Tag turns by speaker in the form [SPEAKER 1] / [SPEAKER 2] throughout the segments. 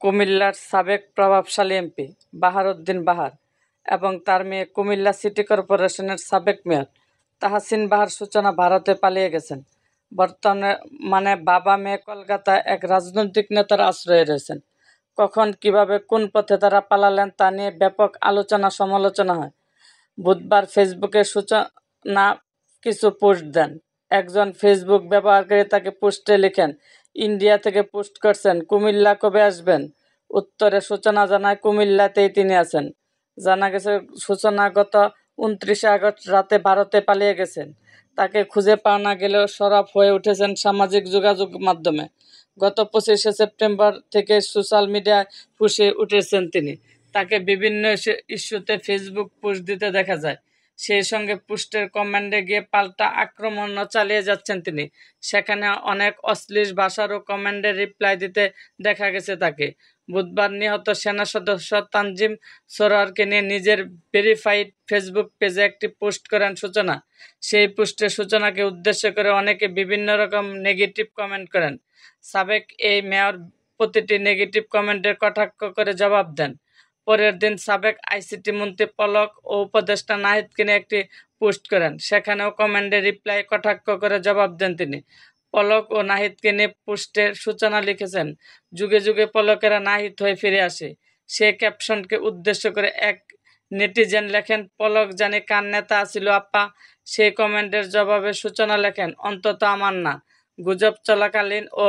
[SPEAKER 1] কুমিল্লার সাবেক প্রভাবশালী এমপি বাহারউদ্দিন বাহার এবং তার মেয়ে কুমিল্লা সিটি কর্পোরেশনের সাবেক মেয়র তাহসিন বাহার সূচনা ভারতে পালিয়ে গেছেন। বর্তমানে বাবা মেয়ে কলকাতায় এক রাজনৈতিক নেতার আশ্রয়ে রয়েছেন। কখন, কিভাবে, কোন পথে তারা পালালেন তা নিয়ে ব্যাপক আলোচনা সমালোচনা হয়। বুধবার ফেসবুকে সূচনা কিছু পোস্ট দেন। একজন ফেসবুক ব্যবহারকারী তাকে পোস্টে লিখেন, ইন্ডিয়া থেকে পোস্ট করছেন, কুমিল্লা কবে আসবেন? উত্তরে সূচনা জানায়, কুমিল্লাতেই তিনি আছেন। জানা গেছে, সূচনা গত 29 আগস্ট রাতে ভারতে পালিয়ে গেছেন। তাকে খুঁজে পাওয়া না গেলেও সরব হয়ে উঠেছেন সামাজিক যোগাযোগ মাধ্যমে। গত 25 সেপ্টেম্বর থেকে সোশ্যাল মিডিয়ায় ফুঁসে উঠেছেন তিনি। তাকে বিভিন্ন ইস্যুতে ফেসবুক পোস্ট দিতে দেখা যায়। সেই সঙ্গে পোস্টের কমেন্টে গিয়ে পাল্টা আক্রমণও চালিয়ে যাচ্ছেন তিনি। সেখানে অনেক অশ্লীল ভাষারও কমেন্টে রিপ্লাই দিতে দেখা গেছে তাকে। বুধবার নিহত সেনা সদস্য তানজিম সরোয়ারকে নিয়ে নিজের ভেরিফাইড ফেসবুক পেজে একটি পোস্ট করেন সূচনা। সেই পোস্টে সূচনাকে উদ্দেশ্য করে অনেকে বিভিন্ন রকম নেগেটিভ কমেন্ট করেন। সাবেক এই মেয়র প্রতিটি নেগেটিভ কমেন্টের কটাক্ষ করে জবাব দেন। পরের দিন সাবেক আইসিটি মন্ত্রী পলক ও উপদেষ্টা নাহিদকে নিয়ে একটি পোস্ট করেন। সেখানেও কমেন্টে রিপ্লাই কটাক্ষ করে জবাব দেন তিনি। পলক ও নাহিদকে নিয়ে পোস্টে সূচনা লিখেছেন, যুগে যুগে পলকেরা নাহিদ হয়ে ফিরে আসে। সে ক্যাপশনকে উদ্দেশ্য করে এক নেটিজেন লেখেন, পলক জানি কার নেতা আছিল আপা। সেই কমেন্টের জবাবে সূচনা লেখেন, অন্তত আমার না। গুজব চলাকালীন ও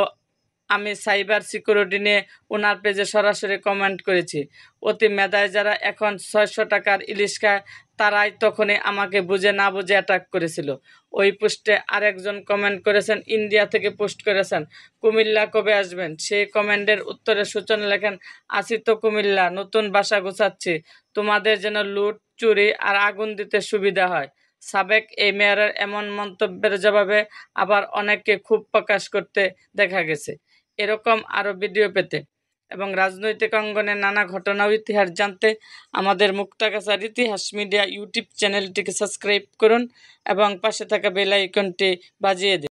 [SPEAKER 1] আমি সাইবার সিকিউরিটি নিয়ে ওনার পেজে সরাসরি কমেন্ট করেছি। অতি মেধায় যারা এখন 600 টাকার ইলিশ খায় তারাই তখনই আমাকে বুঝে না বুঝে অ্যাটাক করেছিল। ওই পোস্টে আরেকজন কমেন্ট করেছেন, ইন্ডিয়া থেকে পোস্ট করেছেন, কুমিল্লা কবে আসবেন? সেই কমেন্টের উত্তরে সূচনা লেখেন, আসি তো কুমিল্লা, নতুন বাসা গোছাচ্ছি, তোমাদের যেন লুট, চুরি আর আগুন দিতে সুবিধা হয়। সাবেক এই মেয়রের এমন মন্তব্যের জবাবে আবার অনেককে ক্ষোভ প্রকাশ করতে দেখা গেছে। এরকম আরও ভিডিও পেতে এবং রাজনৈতিক অঙ্গনে নানা ঘটনা ও ইতিহাস জানতে আমাদের মুক্তাগাছার ইতিহাস মিডিয়া ইউটিউব চ্যানেলটিকে সাবস্ক্রাইব করুন এবং পাশে থাকা বেল আইকনটি বাজিয়ে দিন।